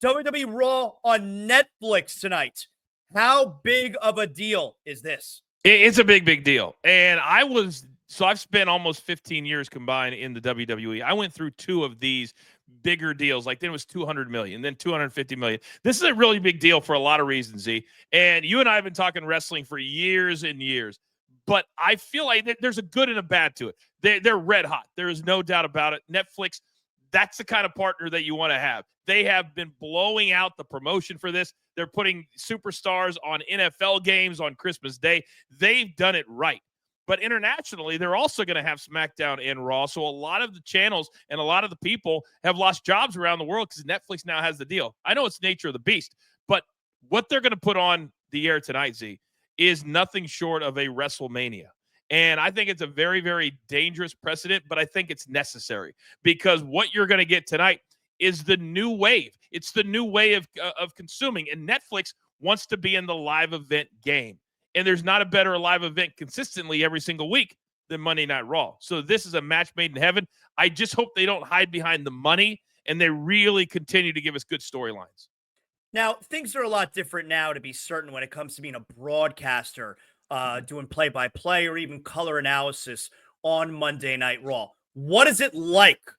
WWE Raw on Netflix tonight. How big of a deal is this? It's a big deal. And I've spent almost 15 years combined in the WWE. I went through two of these bigger deals. Like then it was 200 million, then 250 million. This is a really big deal for a lot of reasons, Z. And you and I have been talking wrestling for years and years. But I feel like there's a good and a bad to it. They're red hot. There is no doubt about it. Netflix, that's the kind of partner that you want to have. They have been blowing out the promotion for this. They're putting superstars on NFL games on Christmas Day. They've done it right. But internationally, they're also going to have SmackDown and Raw. So a lot of the channels and a lot of the people have lost jobs around the world because Netflix now has the deal. I know it's nature of the beast, but what they're going to put on the air tonight, Z, is nothing short of a WrestleMania. And I think it's a very, very dangerous precedent, but I think it's necessary because what you're going to get tonight is the new wave. It's the new way of consuming. And Netflix wants to be in the live event game. And there's not a better live event consistently every single week than Monday Night Raw. So this is a match made in heaven. I just hope they don't hide behind the money and they really continue to give us good storylines. Now, things are a lot different now, to be certain, when it comes to being a broadcaster, doing play-by-play or even color analysis on Monday Night Raw. What is it like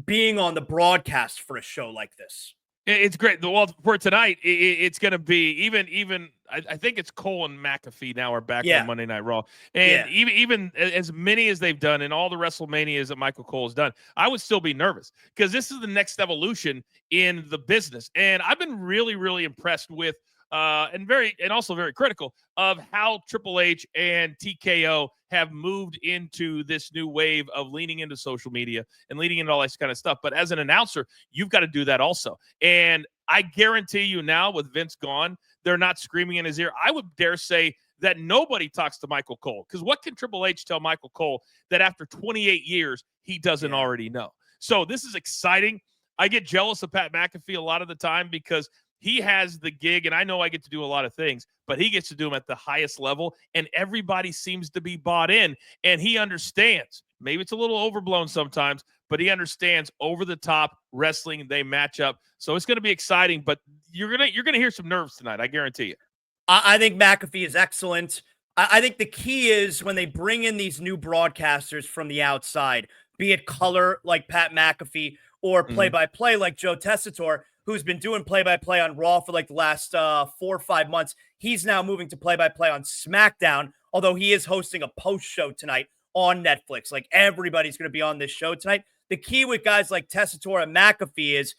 being on the broadcast for a show like this? It's great. Well, for tonight, it's going to be even. I think it's Cole and McAfee now are back on Monday Night Raw, and even as many as they've done and all the WrestleManias that Michael Cole has done, I would still be nervous because this is the next evolution in the business, and I've been really impressed with. And also very critical of how Triple H and TKO have moved into this new wave of leaning into social media and leaning into all this kind of stuff. But as an announcer, you've got to do that also. And I guarantee you now with Vince gone, they're not screaming in his ear. I would dare say that nobody talks to Michael Cole because what can Triple H tell Michael Cole that after 28 years he doesn't already know? So this is exciting. I get jealous of Pat McAfee a lot of the time because he has the gig, and I know I get to do a lot of things, but he gets to do them at the highest level, and everybody seems to be bought in, and he understands. Maybe it's a little overblown sometimes, but he understands over-the-top wrestling. They match up, so it's going to be exciting, but you're gonna hear some nerves tonight, I guarantee you. I think McAfee is excellent. I think the key is when they bring in these new broadcasters from the outside, be it color like Pat McAfee or play-by-play like Joe Tessitore, who's been doing play-by-play on Raw for like the last 4 or 5 months. He's now moving to play-by-play on SmackDown, although he is hosting a post-show tonight on Netflix. Like, everybody's going to be on this show tonight. The key with guys like Tessitore and McAfee is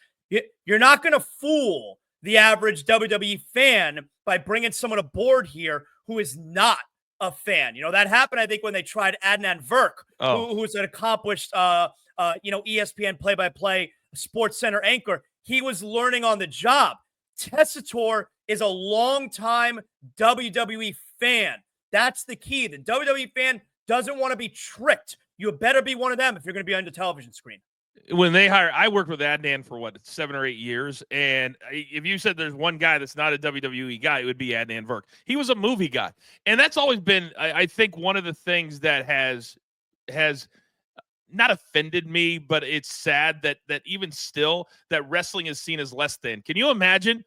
you're not going to fool the average WWE fan by bringing someone aboard here who is not a fan. You know, that happened, I think, when they tried Adnan Virk, who's an accomplished, ESPN play-by-play Sports Center anchor. He was learning on the job. Tessitore is a longtime WWE fan. That's the key. The WWE fan doesn't want to be tricked. You better be one of them if you're going to be on the television screen. When they hire, I worked with Adnan for 7 or 8 years. And if you said there's one guy that's not a WWE guy, it would be Adnan Virk. He was a movie guy. And that's always been, I think, one of the things that has not offended me, but it's sad that even still that wrestling is seen as less than. Can you imagine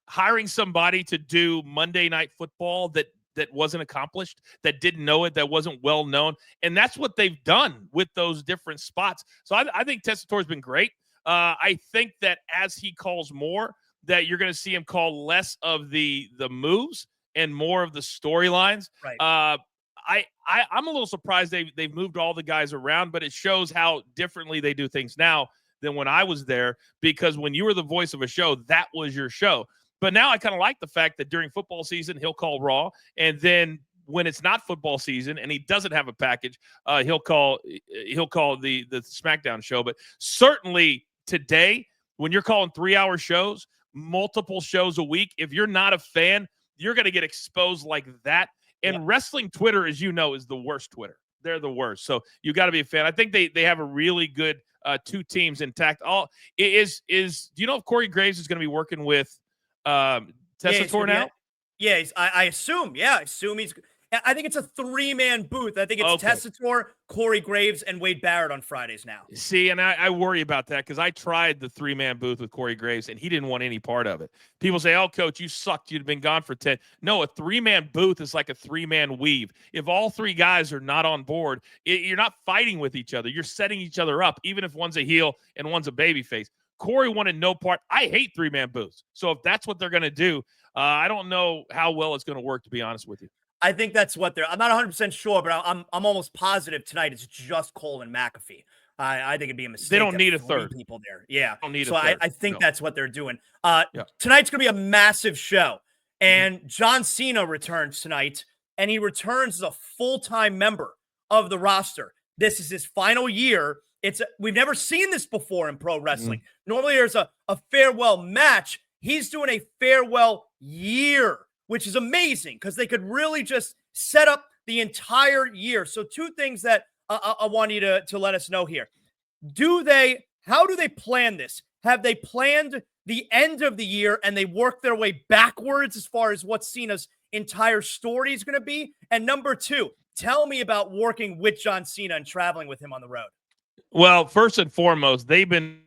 hiring somebody to do Monday Night Football that wasn't accomplished, that didn't know it, that wasn't well known? And that's what they've done with those different spots. So I think Tessitore's been great. I think that as he calls more, that you're going to see him call less of the moves and more of the storylines. Right. I'm a little surprised they've moved all the guys around, but it shows how differently they do things now than when I was there, because when you were the voice of a show, that was your show. But now I kind of like the fact that during football season, he'll call Raw, and then when it's not football season and he doesn't have a package, he'll call the SmackDown show. But certainly today, when you're calling 3-hour shows, multiple shows a week, if you're not a fan, you're going to get exposed like that. And wrestling Twitter, as you know, is the worst Twitter. They're the worst. So you got to be a fan. I think they have a really good two teams intact. Do you know if Corey Graves is going to be working with Tessitore now? Yeah, I assume. Yeah, I assume I think it's a 3-man booth. I think it's Tessitore, Corey Graves, and Wade Barrett on Fridays now. See, and I worry about that because I tried the 3-man booth with Corey Graves, and he didn't want any part of it. People say, oh, Coach, you sucked. You'd been gone for 10. No, a 3-man booth is like a 3-man weave. If all 3 guys are not on board, you're not fighting with each other. You're setting each other up, even if one's a heel and one's a babyface. Corey wanted no part. I hate 3-man booths. So if that's what they're going to do, I don't know how well it's going to work, to be honest with you. I think that's what they're. I'm not 100% sure, but I'm almost positive tonight it's just Cole and McAfee. I think it'd be a mistake. They don't need a third people there. Yeah. Don't need so a third. I think that's what they're doing. Tonight's gonna be a massive show, and John Cena returns tonight, and he returns as a full-time member of the roster. This is his final year. We've never seen this before in pro wrestling. Normally there's a farewell match. He's doing a farewell year, which is amazing because they could really just set up the entire year. So 2 things that I want you to let us know here. How do they plan this? Have they planned the end of the year and they work their way backwards as far as what Cena's entire story is going to be? And number 2, tell me about working with John Cena and traveling with him on the road. Well, first and foremost, they've been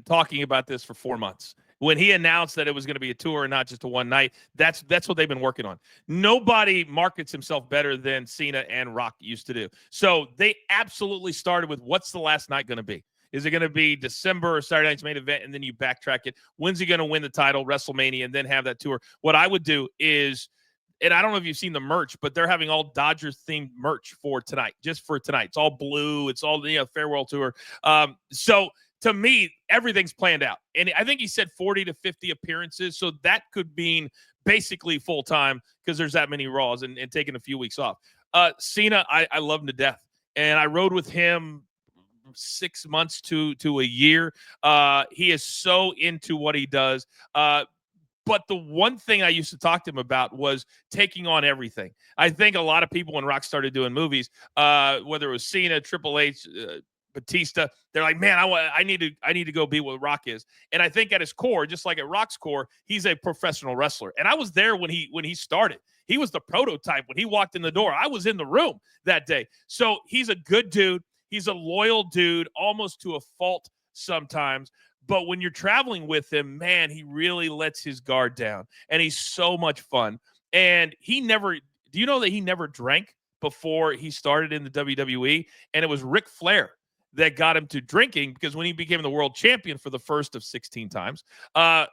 talking about this for 4 months. When he announced that it was going to be a tour and not just a one night, that's what they've been working on. Nobody markets himself better than Cena and Rock used to do. So they absolutely started with what's the last night going to be? Is it going to be December or Saturday night's main event? And then you backtrack it. When's he going to win the title, WrestleMania, and then have that tour? What I would do is, and I don't know if you've seen the merch, but they're having all Dodgers themed merch for tonight, just for tonight. It's all blue. It's all, farewell tour. So to me, everything's planned out. And I think he said 40 to 50 appearances. So that could mean basically full time because there's that many Raws and taking a few weeks off. Cena, I love him to death. And I rode with him 6 months to a year. He is so into what he does. But the one thing I used to talk to him about was taking on everything. I think a lot of people, when Rock started doing movies, whether it was Cena, Triple H, Batista, they're like, man, I need to go be what Rock is. And I think at his core, just like at Rock's core, he's a professional wrestler. And I was there when he started. He was the prototype when he walked in the door. I was in the room that day. So he's a good dude. He's a loyal dude, almost to a fault sometimes. But when you're traveling with him, man, he really lets his guard down. And he's so much fun. And do you know that he never drank before he started in the WWE? And it was Ric Flair that got him to drinking, because when he became the world champion for the first of 16 times,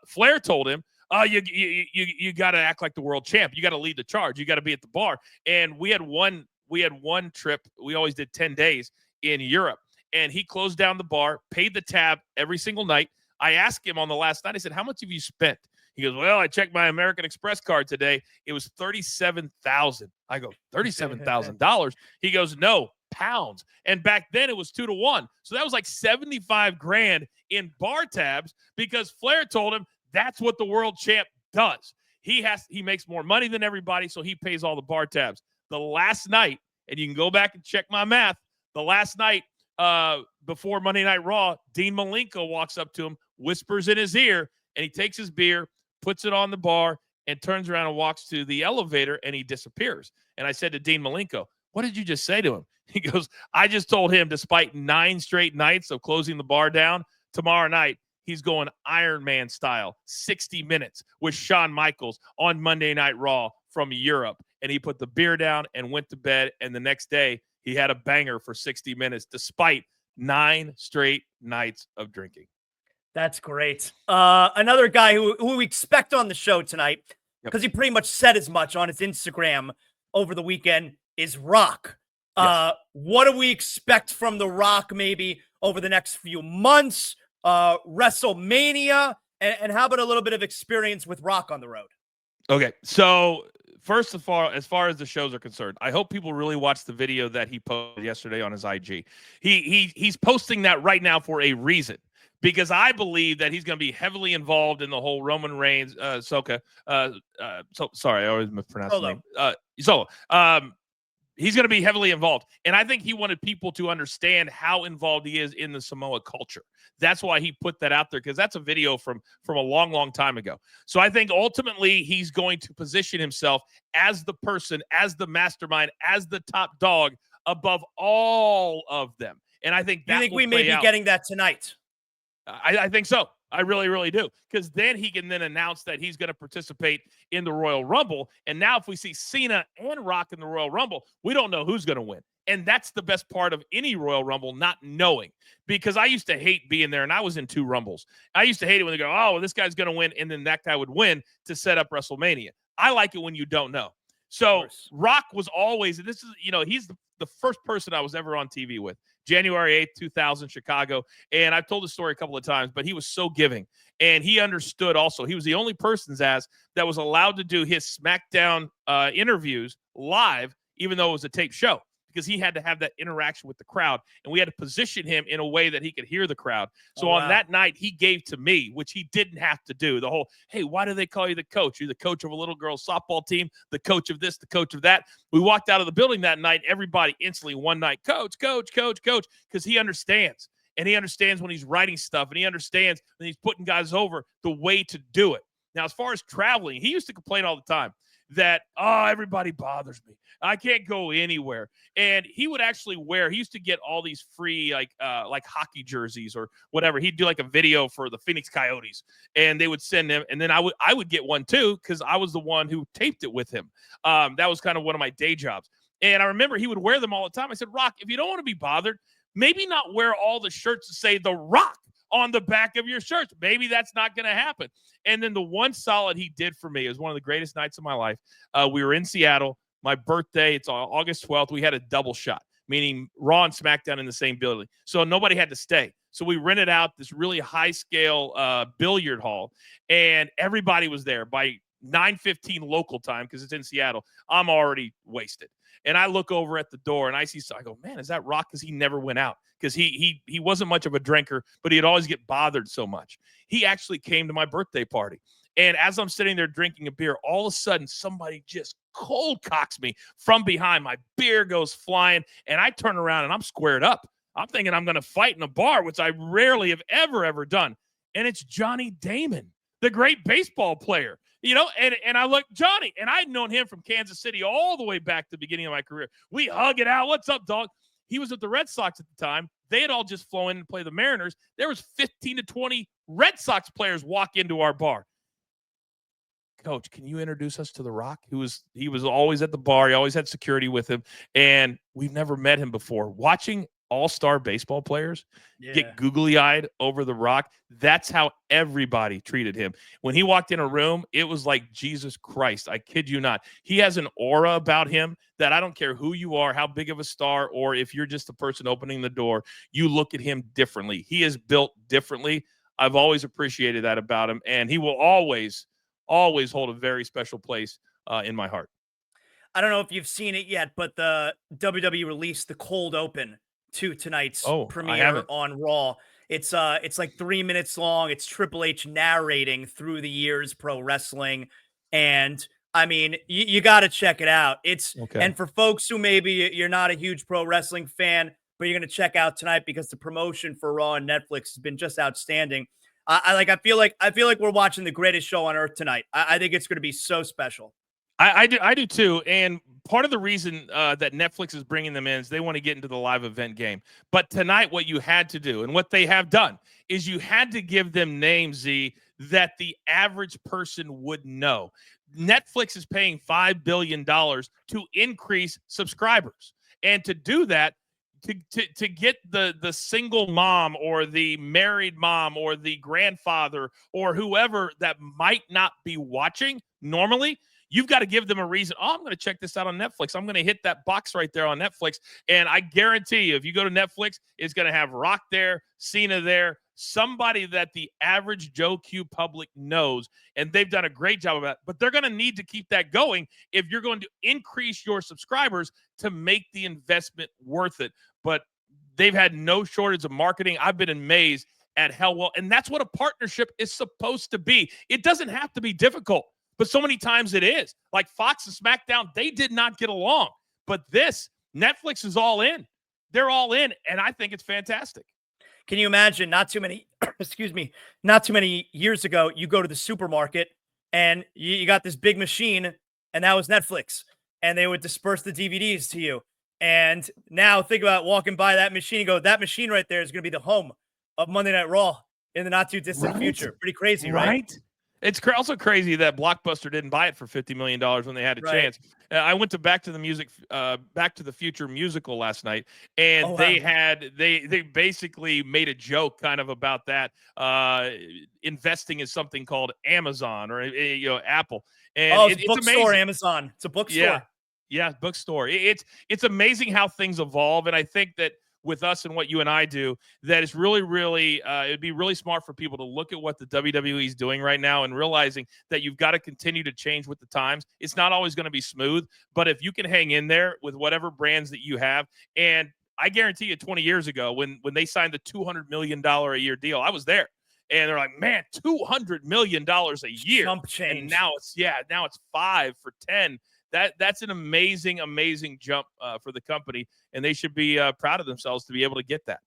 Flair told him, you got to act like the world champ. You got to lead the charge. You got to be at the bar. And we had one trip. We always did 10 days in Europe. And he closed down the bar, paid the tab every single night. I asked him on the last night, I said, how much have you spent? He goes, well, I checked my American Express card today. It was $37,000. I go, $37,000? He goes, no, pounds. And back then it was 2 to 1. So that was like 75 grand in bar tabs, because Flair told him that's what the world champ does. He makes more money than everybody, so he pays all the bar tabs. The last night, and you can go back and check my math, the last night before Monday Night Raw, Dean Malenko walks up to him, whispers in his ear, and he takes his beer, puts it on the bar, and turns around and walks to the elevator, and he disappears. And I said to Dean Malenko, what did you just say to him? He goes, I just told him, despite 9 straight nights of closing the bar down, tomorrow night he's going Iron Man style, 60 minutes with Shawn Michaels on Monday Night Raw from Europe. And he put the beer down and went to bed. And the next day he had a banger for 60 minutes, despite 9 straight nights of drinking. That's great. Another guy who we expect on the show tonight, because he pretty much said as much on his Instagram over the weekend, is Rock. Yes. What do we expect from The Rock maybe over the next few months? WrestleMania, and how about a little bit of experience with Rock on the road? Okay, so first of all, as far as the shows are concerned, I hope people really watch the video that he posted yesterday on his IG. He's posting that right now for a reason, because I believe that he's going to be heavily involved in the whole Roman Reigns, sorry, I always mispronounce the name. Solo. He's going to be heavily involved. And I think he wanted people to understand how involved he is in the Samoa culture. That's why he put that out there, because that's a video from a long, long time ago. So I think ultimately he's going to position himself as the person, as the mastermind, as the top dog above all of them. And I think that you think we may be getting that tonight? I think so. I really, really do. Because then he can then announce that he's going to participate in the Royal Rumble. And now if we see Cena and Rock in the Royal Rumble, we don't know who's going to win. And that's the best part of any Royal Rumble, not knowing. Because I used to hate being there, and I was in 2 Rumbles. I used to hate it when they go, oh, this guy's going to win, and then that guy would win to set up WrestleMania. I like it when you don't know. So Rock was always, and this is, he's the first person I was ever on TV with. January 8th, 2000, Chicago. And I've told the story a couple of times, but he was so giving. And he understood also. He was the only person, Zaz, that was allowed to do his SmackDown interviews live, even though it was a taped show, because he had to have that interaction with the crowd. And we had to position him in a way that he could hear the crowd. So on that night, he gave to me, which he didn't have to do. The whole, hey, why do they call you the coach? You're the coach of a little girl's softball team, the coach of this, the coach of that. We walked out of the building that night, everybody instantly one night, coach, coach, coach, coach, because he understands. And he understands when he's writing stuff, and he understands when he's putting guys over the way to do it. Now, as far as traveling, he used to complain all the time that, oh, everybody bothers me. I can't go anywhere. And he would actually he used to get all these free, like hockey jerseys or whatever. He'd do like a video for the Phoenix Coyotes, and they would send him. And then I would get one too, because I was the one who taped it with him. That was kind of one of my day jobs. And I remember he would wear them all the time. I said, Rock, if you don't want to be bothered, maybe not wear all the shirts that say The Rock on the back of your shirts. Maybe that's not going to happen. And then the one solid he did for me, it was one of the greatest nights of my life. We were in Seattle. My birthday, it's on August 12th. We had a double shot, meaning Raw and SmackDown in the same building. So nobody had to stay. So we rented out this really high-scale billiard hall, and everybody was there by 9:15 local time because it's in Seattle. I'm already wasted. And I look over at the door, and I go, man, is that Rock? Because he never went out. Because he wasn't much of a drinker, but he'd always get bothered so much. He actually came to my birthday party. And as I'm sitting there drinking a beer, all of a sudden, somebody just cold cocks me from behind. My beer goes flying, and I turn around, and I'm squared up. I'm thinking I'm going to fight in a bar, which I rarely have ever done. And it's Johnny Damon, the great baseball player. And I look, Johnny, and I'd known him from Kansas City all the way back to the beginning of my career. We hug it out. What's up, dog? He was at the Red Sox at the time. They had all just flown in and played the Mariners. There was 15 to 20 Red Sox players walk into our bar. Coach, can you introduce us to The Rock? He was always at the bar. He always had security with him, and we've never met him before. Watching all-star baseball players get googly-eyed over The Rock, that's how everybody treated him. When he walked in a room, it was like Jesus Christ. I kid you not. He has an aura about him that I don't care who you are, how big of a star, or if you're just the person opening the door, you look at him differently. He is built differently. I've always appreciated that about him, and he will always hold a very special place in my heart. I don't know if you've seen it yet, but the WWE released the cold open to tonight's premiere on Raw. It's like 3 minutes long. It's Triple H narrating through the years pro wrestling, and I mean, you got to check it out. And for folks who maybe you're not a huge pro wrestling fan, but you're going to check out tonight because the promotion for Raw and Netflix has been just outstanding. I feel like we're watching the greatest show on earth tonight. I think it's going to be so special. I do too. And part of the reason that Netflix is bringing them in is they want to get into the live event game. But tonight, what you had to do, and what they have done, is you had to give them names, Z, that the average person would know. Netflix is paying $5 billion to increase subscribers. And to do that, to get the single mom or the married mom or the grandfather or whoever that might not be watching normally, you've got to give them a reason. Oh, I'm going to check this out on Netflix. I'm going to hit that box right there on Netflix. And I guarantee you, if you go to Netflix, it's going to have Rock there, Cena there, somebody that the average Joe Q public knows. And they've done a great job of that. But they're going to need to keep that going if you're going to increase your subscribers to make the investment worth it. But they've had no shortage of marketing. I've been amazed at how well. And that's what a partnership is supposed to be. It doesn't have to be difficult. But so many times it is. Like Fox and SmackDown, they did not get along. But this, Netflix is all in. They're all in, and I think it's fantastic. Can you imagine not too many, excuse me, not too many years ago, you go to the supermarket and you got this big machine and that was Netflix and they would disperse the DVDs to you. And now think about walking by that machine and go, that machine right there is going to be the home of Monday Night Raw in the not too distant future. Pretty crazy, right? It's also crazy that Blockbuster didn't buy it for $50 million when they had a chance. I went to Back to the Future musical last night, and they basically made a joke kind of about that investing in something called Amazon or Apple. And it's bookstore Amazon. It's a bookstore. Yeah, bookstore. It's amazing how things evolve, and I think that with us and what you and I do, that is really, really, it'd be really smart for people to look at what the WWE is doing right now and realizing that you've got to continue to change with the times. It's not always going to be smooth, but if you can hang in there with whatever brands that you have, and I guarantee you 20 years ago when they signed the $200 million a year deal, I was there. And they're like, man, $200 million a year. Jump change. And now it's 5 for 10. That's an amazing, amazing jump for the company, and they should be proud of themselves to be able to get that.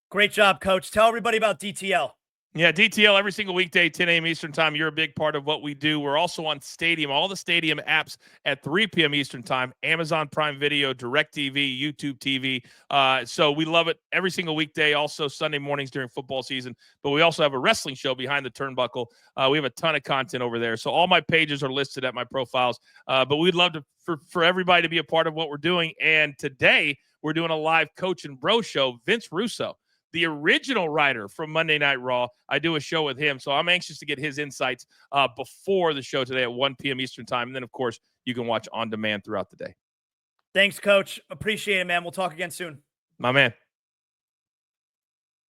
Great job, Coach. Tell everybody about DTL. Yeah, DTL every single weekday, 10 a.m. Eastern time. You're a big part of what we do. We're also on Stadium, all the Stadium apps at 3 p.m. Eastern time, Amazon Prime Video, DirecTV, YouTube TV. So we love it every single weekday, also Sunday mornings during football season. But we also have a wrestling show behind the turnbuckle. We have a ton of content over there. So all my pages are listed at my profiles. But we'd love for everybody to be a part of what we're doing. And today we're doing a live Coach and Bro show. Vince Russo, the original writer from Monday Night Raw. I do a show with him, so I'm anxious to get his insights before the show today at 1 p.m. Eastern time. And then, of course, you can watch on demand throughout the day. Thanks, Coach. Appreciate it, man. We'll talk again soon. My man.